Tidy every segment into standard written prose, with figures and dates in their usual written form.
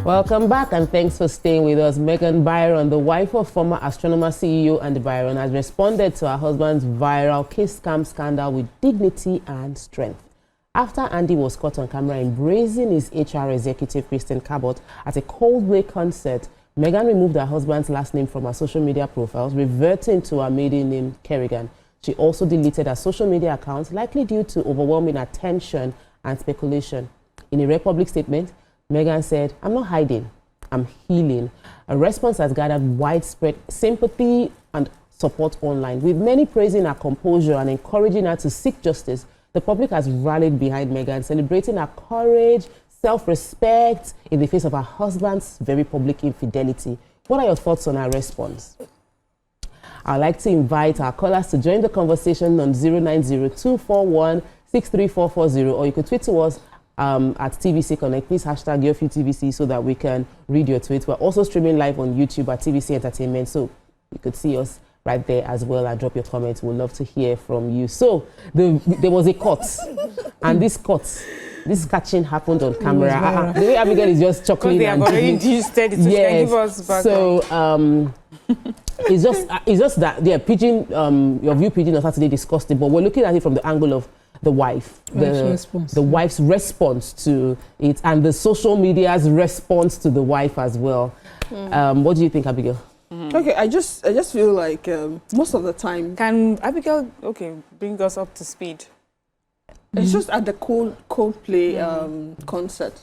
Welcome back and thanks for staying with us. Megan Byron, the wife of former Astronomer CEO Andy Byron, has responded to her husband's viral kiss scam scandal with dignity and strength. After Andy was caught on camera embracing his HR executive, Cabot, at a Coldplay concert, Megan removed her husband's last name from her social media profiles, reverting to her maiden name, Kerrigan. She also deleted her social media accounts, likely due to overwhelming attention and speculation. In a rare public statement, Megan said, "I'm not hiding, I'm healing." A response has gathered widespread sympathy and support online, with many praising her composure and encouraging her to seek justice. The public has rallied behind Megan, celebrating her courage, self-respect in the face of her husband's very public infidelity. What are your thoughts on her response? I'd like to invite our callers to join the conversation on 090-241-63440, or you could tweet to us at TVC Connect. Please hashtag Yourview TVC so that we can read your tweets. We're also streaming live on YouTube at TVC Entertainment, so you could see us right there as well and drop your comments. We'd love to hear from you. So there was a cut, and this catching happened on camera. The way Abigail is just chuckling. They have already registered it, so yes. give us back. So it's just that Pigeon, Yourview Pigeon on Saturday discussed it, but we're looking at it from the angle of the wife, the wife's response to it, and the social media's response to the wife as well. What do you think, Abigail? Okay, I just feel like most of the time. Can Abigail bring us up to speed? It's just at the Coldplay concert,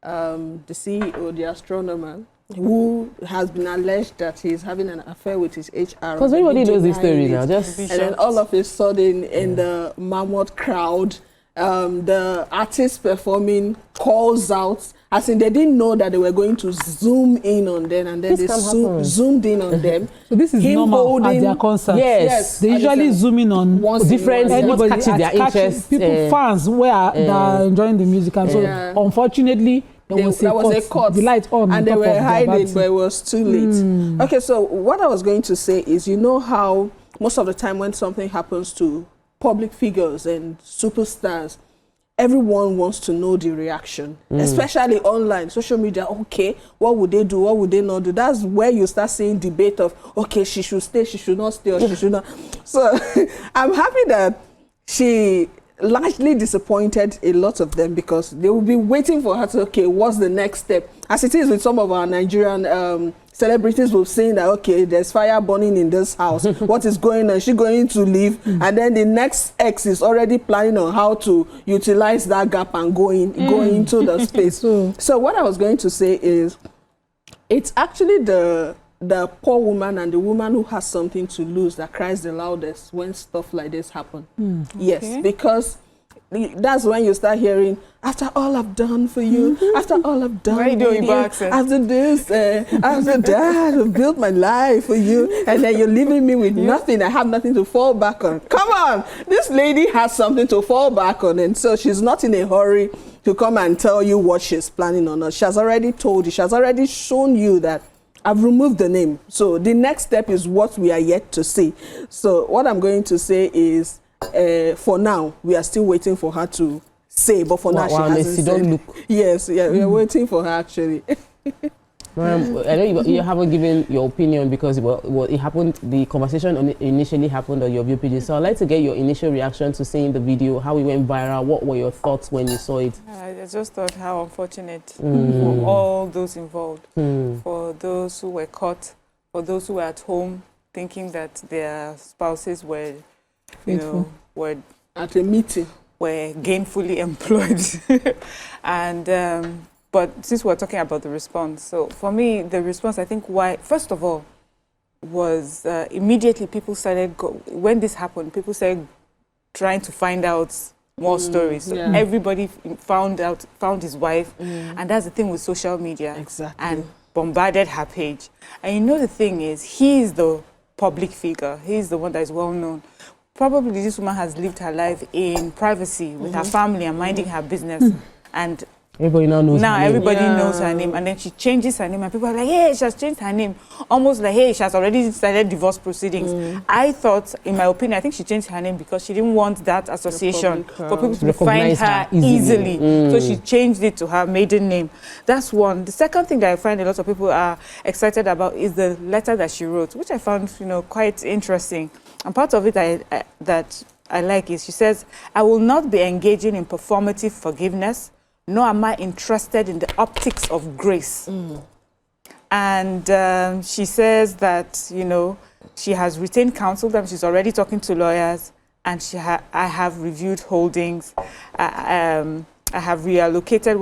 the CEO, the astronomer, who has been alleged that he's having an affair with his HR. Because everybody knows this story now. And then all of a sudden, in the mammoth crowd, the artist performing calls out, as in they didn't know that they were going to zoom in on them, and then they zoomed in on them. So this is normal at their concerts. Yes. They usually zoom in on different what catches their interest. People, fans that are enjoying the music, and so unfortunately there was a cut. The light on, and they were hiding, but it was too late. Okay, so what I was going to say is, you know how most of the time when something happens to public figures and superstars, everyone wants to know the reaction, especially online, social media. Okay, what would they do? What would they not do? That's where you start seeing debate of, okay, she should stay, she should not stay, or she should not. So I'm happy that she largely disappointed a lot of them, because they will be waiting for her to, okay, what's the next step? As it is with some of our Nigerian celebrities, we've seen that, okay, there's fire burning in this house. What is going on? Is she going to leave? And then the next ex is already planning on how to utilize that gap and go into the space. So what I was going to say is, it's actually the poor woman and the woman who has something to lose that cries the loudest when stuff like this happen. Yes, because that's when you start hearing, after all I've done for you, after all I've done for you, after this, after that, I've built my life for you, and then you're leaving me with nothing. I have nothing to fall back on. Come on, this lady has something to fall back on, and so she's not in a hurry to come and tell you what she's planning on. She has already told you, she has already shown you that I've removed the name. So the next step is what we are yet to see. So what I'm going to say is, for now, we are still waiting for her to say, but for now she hasn't said. Don't look. Yes, yeah, we are waiting for her actually. I know you haven't given your opinion because it happened. The conversation initially happened on Yourview page. So I'd like to get your initial reaction to seeing the video, how it went viral. What were your thoughts when you saw it? I just thought how unfortunate for all those involved, for those who were caught, for those who were at home thinking that their spouses were, were at a meeting, were gainfully employed, and. But since we're talking about the response, so for me, the response, I think first of all, was immediately people started, when this happened, people started trying to find out more stories. So everybody found his wife, and that's the thing with social media. Exactly. And bombarded her page. And you know the thing is, he is the public figure. He's the one that is well known. Probably this woman has lived her life in privacy with her family and minding her business. And Everybody now knows her name. Everybody knows her name, and then she changes her name, and people are like, hey, she has changed her name. Almost like, hey, she has already started divorce proceedings. I thought, in my opinion, I think she changed her name because she didn't want that association for people to find her easily. So she changed it to her maiden name. That's one. The second thing that I find a lot of people are excited about is the letter that she wrote, which I found, quite interesting. And part of it that I like is she says, I will not be engaging in performative forgiveness, nor am I interested in the optics of grace. And she says that, she has retained counsel, that she's already talking to lawyers, and I have reviewed holdings. I have reallocated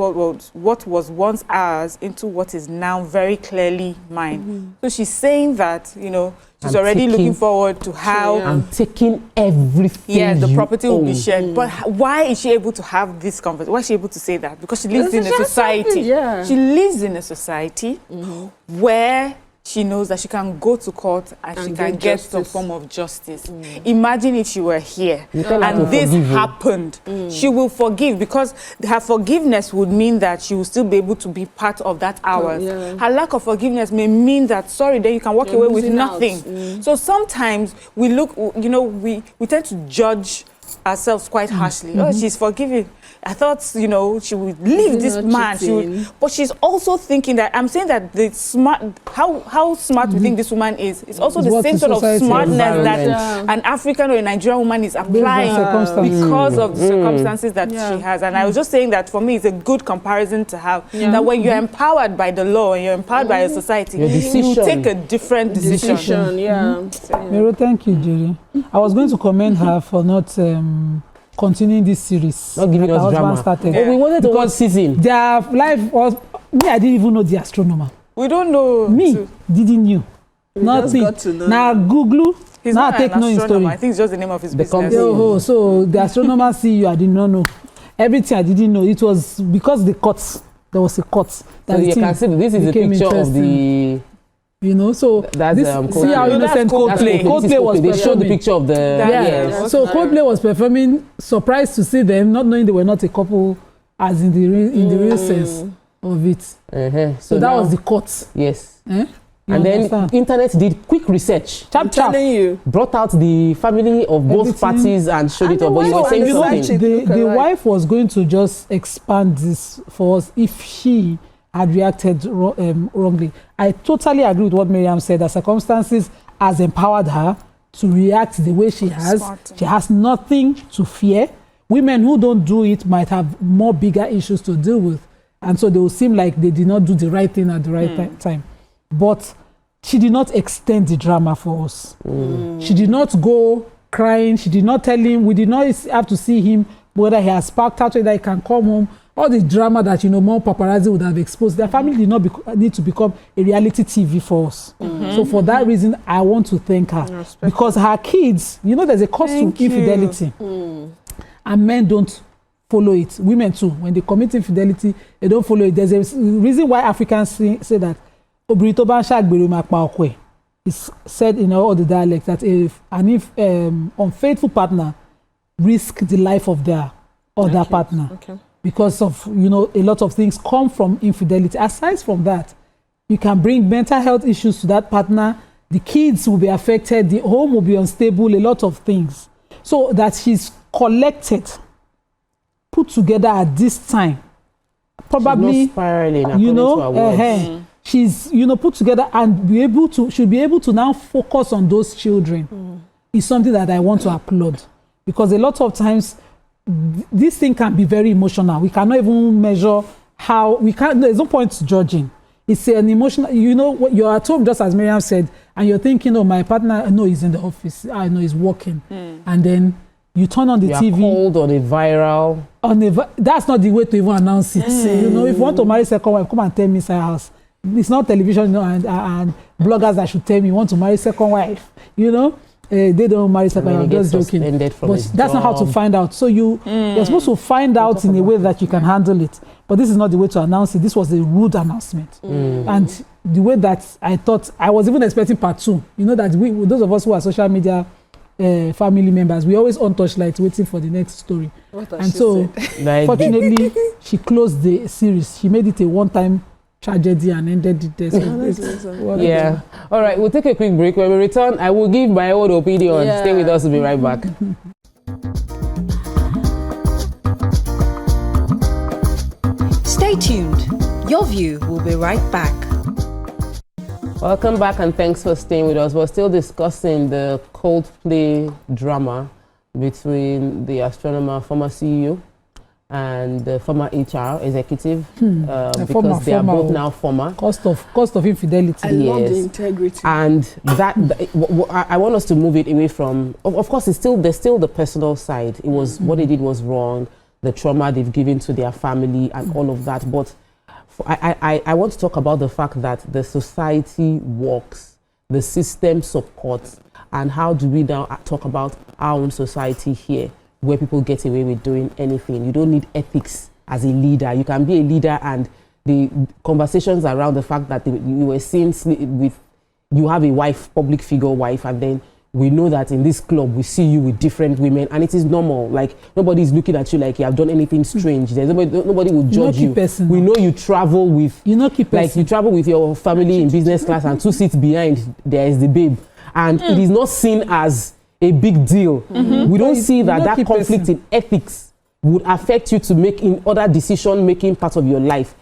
what was once ours into what is now very clearly mine. So she's saying that, she's already looking forward to how... I'm taking everything. Yeah, the property will be shared. But why is she able to have this conversation? Why is she able to say that? Because she lives in a society. She lives in a society where she knows that she can go to court and she can get some form of justice. Imagine if she were here and this happened. She will forgive, because her forgiveness would mean that she will still be able to be part of that hours. Her lack of forgiveness may mean that, sorry, then you can walk away with nothing. So sometimes we look, we tend to judge ourselves quite harshly. Oh, she's forgiving. I thought, she would leave this man. But she's also thinking that, I'm saying that the smart, how smart we think this woman is, it's also the same sort of smartness that an African or a Nigerian woman is applying because of the circumstances that she has. And I was just saying that for me, it's a good comparison to have, that when you're empowered by the law and you're empowered by a society, you take a different decision. Mero, thank you, Jerry. I was going to commend her for not continuing this series. Not giving us drama. Started. But we wanted to watch season. Their life was... Me, I didn't even know the astronomer. We don't know. Me, didn't know. Nothing. Now Google. He's now not take an no astronomer. story. I think it's just the name of his business. So the Astronomer CEO, I did not know. Everything I didn't know. It was because the cuts. There was a cut. So you can see this is a picture of the... so that's this, see how innocent Coldplay. Coldplay was they showed the picture of the So Coldplay was performing. Surprised to see them, not knowing they were not a couple, as in the real sense of it. So that was the cut. Yes. And then internet did quick research. Telling you, brought out the family of both parties and showed it up. But you were saying something. The wife was going to just expand this for us if she had reacted wrongly. I totally agree with what Miriam said, that circumstances has empowered her to react the way she has. Smart. She has nothing to fear. Women who don't do it might have more bigger issues to deal with. And so they will seem like they did not do the right thing at the right time. But she did not extend the drama for us. She did not go crying. She did not tell him. We did not have to see him, whether he has sparked out, whether he can come home. All the drama that, more paparazzi would have exposed. Their family did not need to become a reality TV for us. So for that reason, I want to thank her. Because her kids, there's a cost to infidelity. And men don't follow it. Women too. When they commit infidelity, they don't follow it. There's a reason why Africans say that it's said in all the dialects that if unfaithful partner risk the life of their other partner. Because of, a lot of things come from infidelity. Aside from that, you can bring mental health issues to that partner. The kids will be affected. The home will be unstable, a lot of things. So that she's collected, put together at this time. Probably, she's not spiraling, according to her words. She's, put together and should be able to now focus on those children. Is something that I want to applaud. Because a lot of times, this thing can be very emotional. We cannot even measure how there's no point judging. It's an emotional, you're at home, just as Miriam said, and you're thinking, oh, my partner, I know he's in the office, I know he's working. And then you turn on the TV. Called on a viral. That's not the way to even announce it. If you want to marry second wife, come and tell me inside house. It's not television, and bloggers that should tell me you want to marry second wife. They don't marry second wife. I'm just joking. But that's not how to find out. So you're supposed to find out in a way that you can handle it. But this is not the way to announce it. This was a rude announcement. And the way that I thought, I was even expecting part 2. That those of us who are social media family members. We always on touchlight waiting for the next story. And so, Like, fortunately, she closed the series. She made it a one-time tragedy and ended it there. So yeah. All right, we'll take a quick break. When we return, I will give my own opinion. Yeah. Stay with us. We'll be right back. Stay tuned. Yourview will be right back. Welcome back and thanks for staying with us. We're still discussing the Coldplay drama between the Astronomer former CEO and the former HR executive because they are both now former. Cost of infidelity. I love the Yes. integrity. And I want us to move it away from, of course, there's still the personal side. It was what they did was wrong, the trauma they've given to their family and all of that. But I want to talk about the fact that the society works, the system supports, and how do we now talk about our own society here, where people get away with doing anything. You don't need ethics as a leader. You can be a leader, and the conversations around the fact that you were seen with, you have a wife, public figure wife, and then we know that in this club we see you with different women, and it is normal. Like, nobody's looking at you like you have done anything strange. There's nobody will judge you. We know you travel with, like, you travel with your family in business class, and 2 seats behind there is the babe, and it is not seen as a big deal. We don't see that conflict in ethics would affect you to make in other decision making part of your life.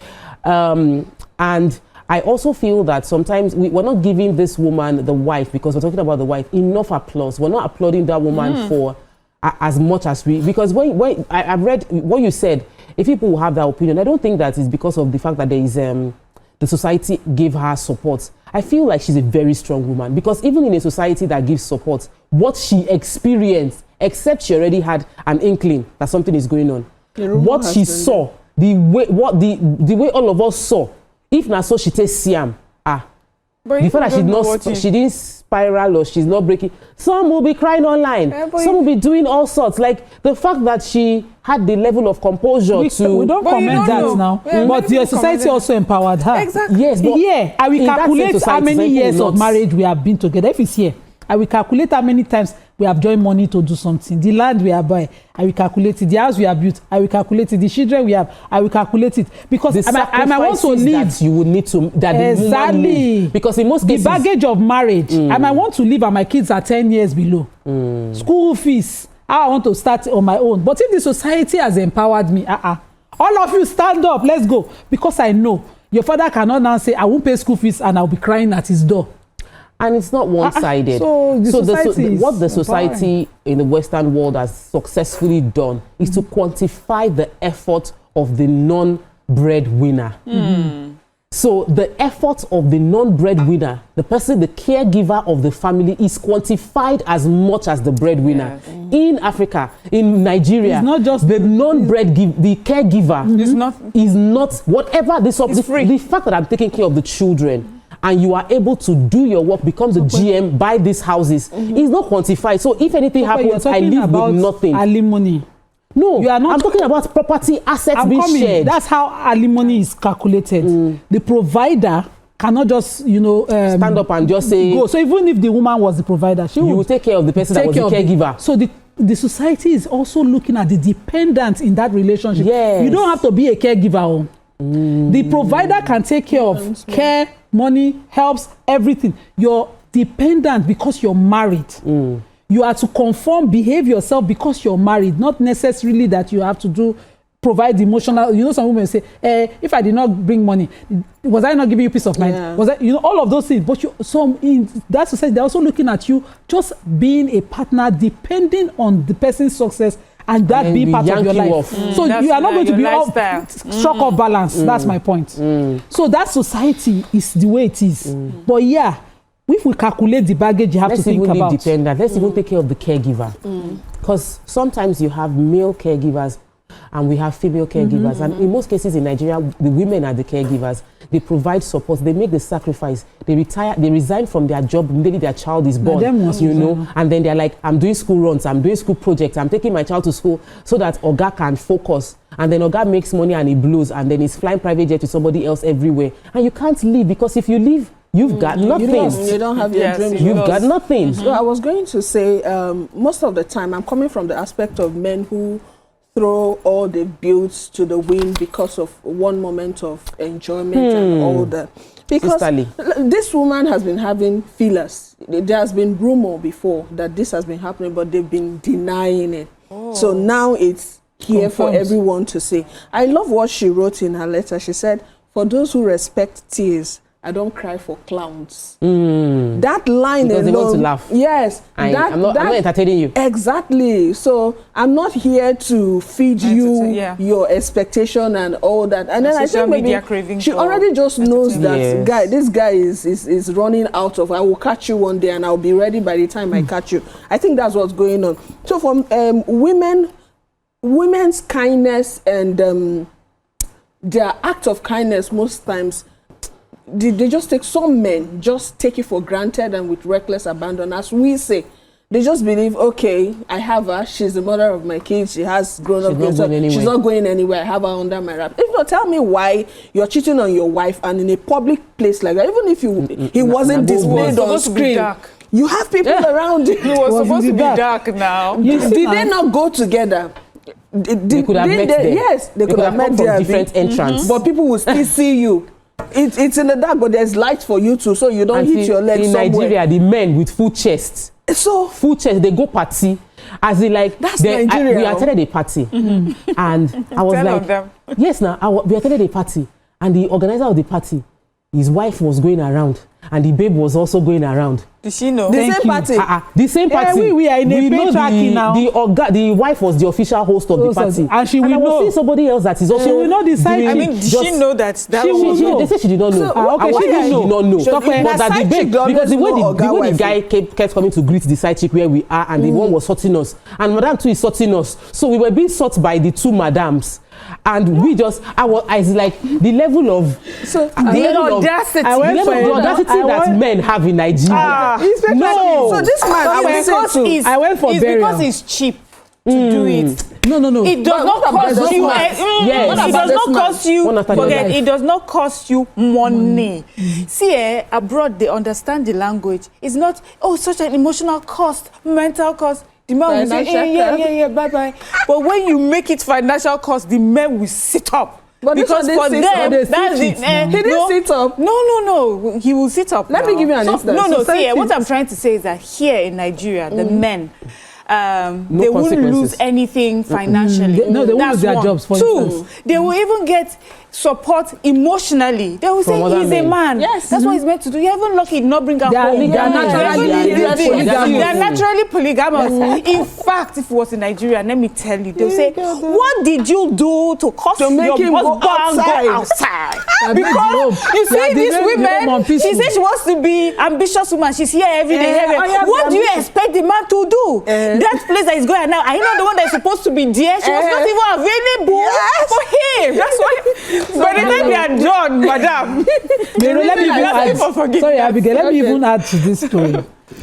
And I also feel that sometimes we're not giving this woman, the wife, because we're talking about the wife, enough applause. We're not applauding that woman for as much as we, because when I've read what you said, if people have that opinion, I don't think that is because of the fact that there is the society gave her support. I feel like she's a very strong woman, because even in a society that gives support, what she experienced, except she already had an inkling that something is going on, what she saw, the way all of us saw, if not so she takes Siam, the fact that she didn't spiral or she's not breaking, some will be crying online, some will be doing all sorts. Like, the fact that she had the level of composure we don't comment that now. But the society also empowered her. Exactly. Yes, but yeah, I will calculate how many years of marriage we have been together. If it's here, I will calculate how many times we have joined money to do something. The land we have buy, I will calculate it. The house we have built, I will calculate it. The children we have, I will calculate it. Because I might want to leave. That you would need to, that exactly. The woman need. Because in most cases, the baggage of marriage, I might want to leave and my kids are 10 years below. School fees, I want to start on my own. But if the society has empowered me, all of you stand up, let's go. Because I know your father cannot now say, I won't pay school fees and I'll be crying at his door. And it's not one-sided. So what the society in the Western world has successfully done is to quantify the effort of the non-breadwinner. So the effort of the non-breadwinner, the person, the caregiver of the family, is quantified as much as the breadwinner. Yes. In Africa, in Nigeria, it's not just the the caregiver is not whatever the fact that I'm taking care of the children, and you are able to do your work, become the GM, buy these houses, is not quantified. So if anything happens, I live with nothing. Alimony. No, you are not. I'm talking about property assets being shared. That's how alimony is calculated. The provider cannot just, stand up and just say go. So even if the woman was the provider, she will take care of the person that was the caregiver. So the society is also looking at the dependent in that relationship. Yes. You don't have to be a caregiver. The provider can take care of care, money, helps, everything. You're dependent because you're married. You are to conform, behave yourself because you're married, not necessarily that you have to provide emotional. Some women say, if I did not bring money, was I not giving you peace of mind? Yeah. Was I, all of those things. But in that society, they're also looking at you just being a partner, depending on the person's success and that being part of your life. So you are not going to be struck off balance. That's my point. So that society is the way it is. But yeah, if we calculate the baggage you have to think about. Let's even take care of the caregiver. Because sometimes you have male caregivers and we have female caregivers. And in most cases in Nigeria, the women are the caregivers. They provide support. They make the sacrifice. They retire. They resign from their job immediately their child is born. And then they're like, I'm doing school runs. I'm doing school projects. I'm taking my child to school so that Oga can focus. And then Oga makes money and he blows. And then he's flying private jet to somebody else everywhere. And you can't leave, because if you leave you've got nothing. You don't have your dreams. You've got nothing. So I was going to say, most of the time, I'm coming from the aspect of men who throw all the builds to the wind because of one moment of enjoyment and all that. Because this woman has been having feelers. There has been rumor before that this has been happening, but they've been denying it. So now it's here for everyone to see. I love what she wrote in her letter. She said, "For those who respect tears, I don't cry for clowns." That line because alone, they want to laugh. Yes, I'm not entertaining you. Exactly. So I'm not here to feed you your expectation and all that. And then I think maybe she already just knows that this guy is running out of. I will catch you one day, and I'll be ready by the time I catch you. I think that's what's going on. So from women's kindness and their act of kindness most times. They just take, some men just take it for granted and with reckless abandon. As we say, they just believe, okay, I have her, she's the mother of my kids, she has grown up kids, she's not going anywhere, I have her under my wrap. If not, tell me why you're cheating on your wife and in a public place like that, even if he wasn't displayed on screen, you have people around you. It was supposed to be dark now. Did they not go together? They could have met there. Yes, they could have met there. Different entrance. But people will still see you. It's in the dark, but there's light for you too, so you don't hit your legs somewhere. In Nigeria, the men with full chest, full chest, they go party. As they like, Nigeria. We attended a party, and I was like, yes, now we attended a party, and the organizer of the party, his wife was going around, and the babe was also going around. Did she know? The same party. The same party. We are in a patriarchy now. The wife was the official host of the party. And she will know. I will see somebody else that is also. She will not decide. I mean, did she know that? She will know. They said she did not know. She did not know. But that the babe, because the way the guy kept coming to greet the side chick where we are, and the one was sorting us, and Madame too is sorting us. So we were being sought by the two madams. And we just, I was like, the level of audacity that men have in Nigeria. No. So this man, I went for burial. Because it's cheap to do it. No. It does not cost you. It does not cost you. Forget. It does not cost you money. See, abroad they understand the language. It's not such an emotional cost, mental cost. The man will say, yeah, bye. But when you make it financial cost, the men will sit up. But because for them, that's it. He didn't sit up. No. He will sit up. Let me give you an instance. See, what I'm trying to say is that here in Nigeria, the men, they won't lose anything financially. They won't lose their jobs, for instance. They will even get support emotionally. They will say he's a man. Yes. That's what he's meant to do. You're even lucky not bring her home. They are naturally polygamous. In fact, if it was in Nigeria, let me tell you, they'll say, what did you do to cause your husband go outside? Because you see these women, she says she wants to be ambitious woman. She's here every day. What do you expect the man to do? That place that he's going now, are you not the one that's supposed to be there? She was not even available for him. That's why. By the time they are done, madam. Sorry, Abigail, let me even add to this story.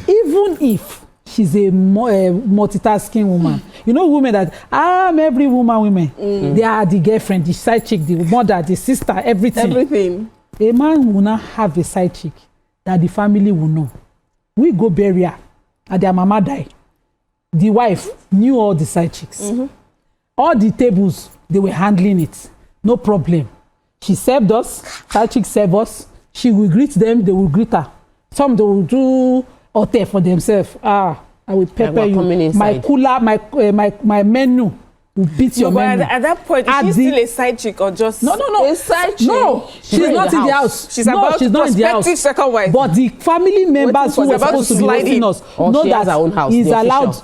Even if she's a multitasking woman, you know, women that every women, they are the girlfriend, the side chick, the mother, the sister, everything. A man will not have a side chick that the family will know. We go bury her, and their mama die. The wife knew all the side chicks. All the tables, they were handling it. No problem. She served us, side chick served us. She will greet them, they will greet her. Some they will do hotel for themselves. I will pepper you. My cooler, my menu will beat your menu. At that point, is she still a side chick or just no? A side chick. No, she's not in the house. She's not in the house. Second wife. But the family members who were supposed to be hosting us know that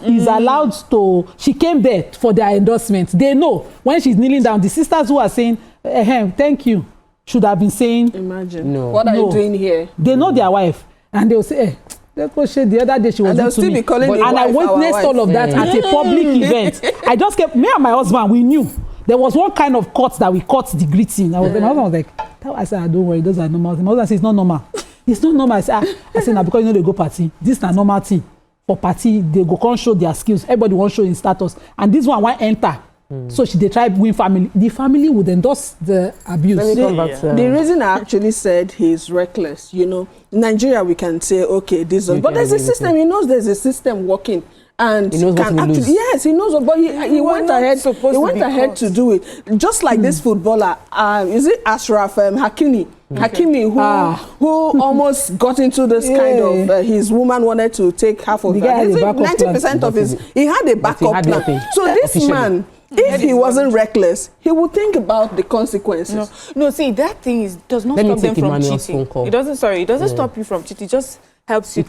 he's allowed to. She came there for their endorsement. They know when she's kneeling down. The sisters who are saying, "Thank you," should have been saying, "Imagine what are you doing here?" They know their wife, and they'll say, the other day she was and still be calling the and I witnessed all of that at a public event. I just kept, me and my husband, we knew there was one kind of cut that we cut the greeting. My husband was like, I said, don't worry, those are normal. My husband said, it's not normal. It's not normal. I said, now because you know they go party, this is a normal thing. For party, they go come show their skills. Everybody wants show in status. And this one enter So they try win family. The family would endorse the abuse. Let me come back to The reason I actually said he's reckless, you know, in Nigeria we can say, okay, this is, but there's a system. He knows there's a system working, and he knows what can he actually, lose. yes, he knows. But he went ahead. He went ahead to do it, just like this footballer. Is it Ashraf Hakimi? Hakimi, who almost got into this kind of his woman wanted to take half of that. 90% of his, he had a backup plan. So this man, if he wasn't reckless, he would think about the consequences. No, see, that thing does not stop them from cheating. It doesn't stop you from cheating. It just helps you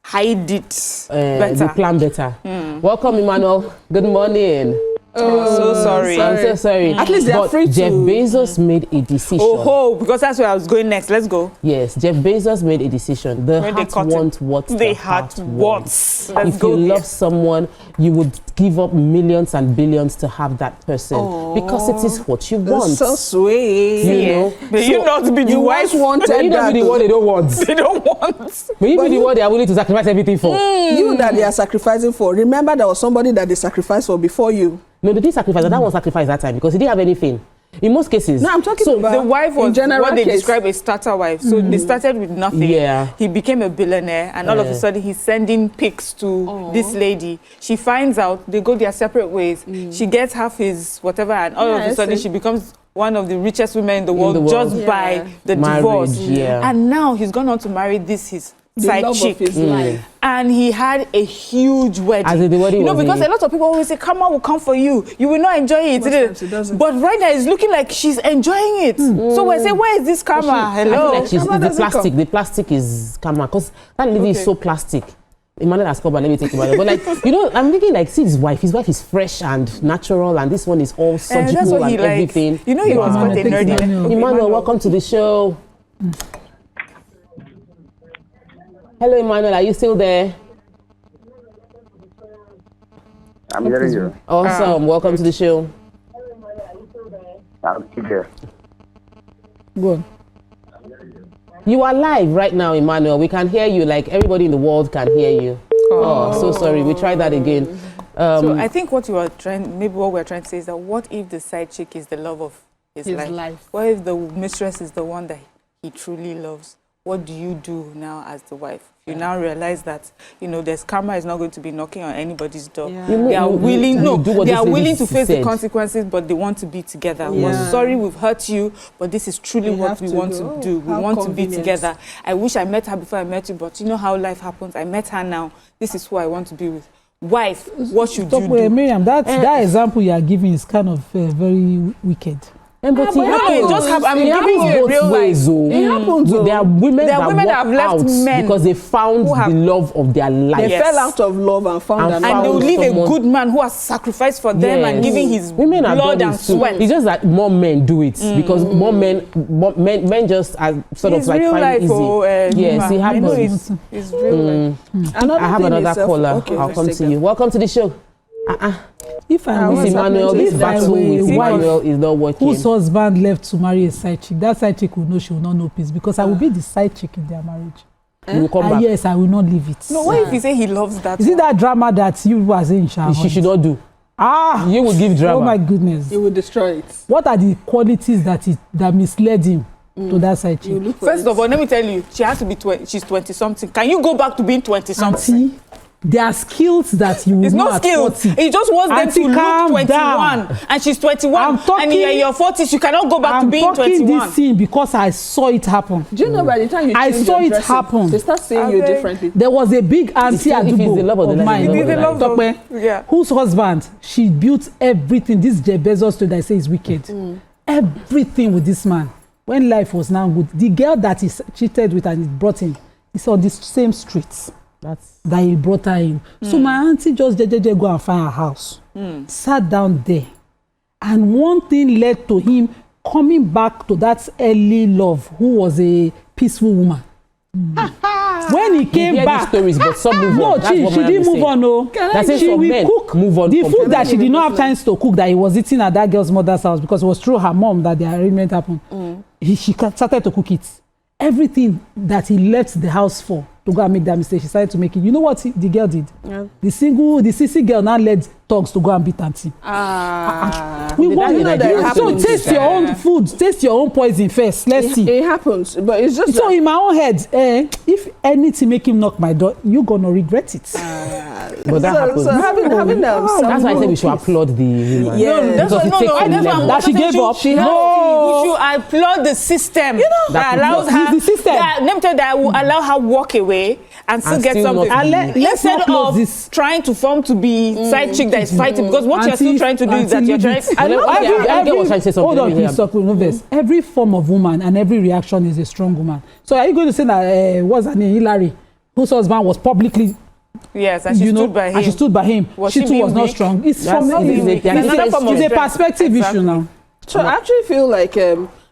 hide it better. The plan better. Welcome, Emmanuel. Good morning. Oh, so sorry. I'm so sorry. At least they're free to. Jeff Bezos made a decision. Because that's where I was going next. Let's go. Yes, Jeff Bezos made a decision. The heart wants what the heart wants. If you love someone, you would give up millions and billions to have that person because it is what you want. So sweet. You know? But you not be the wife wanted. You not be the one they don't want. They don't want. But you be the one they are willing to sacrifice everything for. You that they are sacrificing for. Remember, there was somebody that they sacrificed for before you. No, they didn't sacrifice. That one sacrificed that time because he didn't have anything. In most cases. No, I'm talking about the wife was what they case. describe a starter wife. So they started with nothing. Yeah. He became a billionaire, and all of a sudden he's sending pics to this lady. She finds out, they go their separate ways. She gets half his whatever, and all of a sudden she becomes one of the richest women in the world just by the divorce. Yeah. And now he's gone on to marry his side chick, and he had a huge wedding. As in the wedding, you know, because a lot of people always say, "Karma will come for you. You will not enjoy it." But right now, it's looking like she's enjoying it. So we're saying, "Where is this karma?" Hello, I feel like the plastic. The plastic is karma because that lady is so plastic. Emmanuel has come, but let me take Emmanuel. But like, you know, I'm thinking like, see his wife. His wife is fresh and natural, and this one is all surgical and everything. You know, he was quite a nerdy. Emmanuel, welcome to the show. Hello, Emmanuel. Are you still there? I'm hearing you. Awesome. Welcome to the show. I'm here. Go on. You are live right now, Emmanuel. We can hear you like everybody in the world can hear you. Oh, so sorry. We tried that again. So I think what we're trying to say is that what if the side chick is the love of his life? What if the mistress is the one that he truly loves? What do you do now as the wife? You now realize that, you know, there's karma is not going to be knocking on anybody's door. They are willing, to face the consequences, but they want to be together. We're sorry we've hurt you, but this is truly what we want to do. We want to be together. I wish I met her before I met you, but you know how life happens. I met her now. This is who I want to be with. Wife, what should you do? Miriam, that example you are giving is kind of very wicked. But it just happens. I'm giving you a real life. It happens. There are women that have left men because they found the love of their life. They fell out of love and found and they will leave a good man who has sacrificed for them and giving his blood and sweat. It's just that more men do it because more men just are sort of like find it easy. Yes, it happens. It's real life. I have another caller. I'll come to you. Welcome to the show. If I was Emmanuel, this battle with Emmanuel is not working. Whose husband left to marry a side chick? That side chick will know she will not know peace because I will be the side chick in their marriage. You will come back. Yes, I will not leave it. No, what if you say he loves that? Is it that drama that you were saying, she should not do? You will give drama. Oh my goodness. He will destroy it. What are the qualities that misled him to that side chick? First of all, let me tell you, she has to be she's 20-something. Can you go back to being 20-something? There are skills that you will it's not skills. He just wants them to look 21. Down. And she's 21. And you're in your 40s. You cannot go back to being 21. I'm talking this thing because I saw it happen. Do you know by the time you change saw your it happen. They start seeing you differently. There was a big auntie of mine, whose husband, she built everything. This Jeff Bezos story that I say is wicked. Everything with this man. When life was now good, the girl that he cheated with and he brought in, is on the same streets. That he brought her in. So my auntie just go and find a house. Sat down there. And one thing led to him coming back to that early love, who was a peaceful woman. When he came back, stories, but some move on. She didn't move on. No, she will cook. Move on. The food that she did not have time to cook that he was eating at that girl's mother's house because it was through her mom that the arrangement happened. She started to cook it. Everything that he left the house for to go and make that mistake. She decided to make it. You know what the girl did? Yeah. The CC girl now led thugs to go and beat auntie. We want you know that it so happens. taste your own food, taste your own poison first. Let's see. It happens, but it's just So in my own head, if anything make him knock my door, you gonna regret it. But that happens. So having That's why I say we should applaud the woman. Yeah. That's Because why, it takes a level. That she gave up. We should applaud the system that allows her. The system. That will allow her walk away and still And get still something. not be- let's Instead not close of this. trying to form to be side chick that is fighting, because what you're still trying to do is that you're trying. Abigail was trying to say something. Hold on, Let me hear. please stop. No verse. Every form of woman and every reaction is a strong woman. So are you going to say that what's her name, Hillary, whose husband was publicly, Yes, and she stood by him. and she stood by him. Was She she too being was not weak? strong. It's That's from not being weak. That's another form of it's a strength. perspective Exactly. issue now. So I actually feel like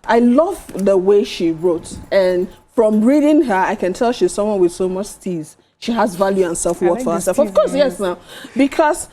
I love the way she wrote, and from reading her, I can tell she's someone with so much steeze. She has value and self-worth like for the herself. steeze Of course, yes, now, because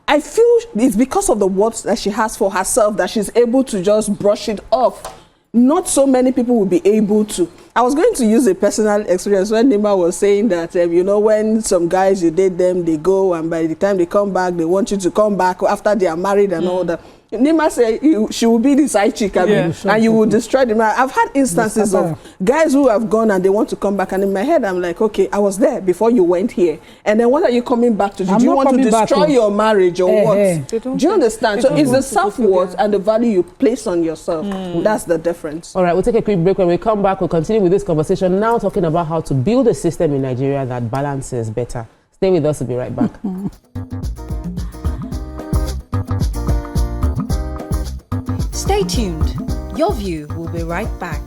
I feel it's because of the words that she has for herself that she's able to just brush it off. Not so many people will be able to. I was going to use a personal experience when Nima was saying that, you know, when some guys, you date them, they go, and by the time they come back, they want you to come back after they are married and all that. Nima said she will be the side chick, and you will destroy the man. I've had instances of guys who have gone and they want to come back, and in my head, I'm like, okay, I was there before you went here. And then what are you coming back to do? I'm Do you not want to coming back destroy to- your marriage or what? They don't Do you understand? So don't it's the want to fulfill self-worth their- and the value you place on yourself. That's the difference. All right, we'll take a quick break. When we come back, we'll continue with this conversation, now talking about how to build a system in Nigeria that balances better. Stay with us, we'll be right back. Stay tuned. Your View will be right back.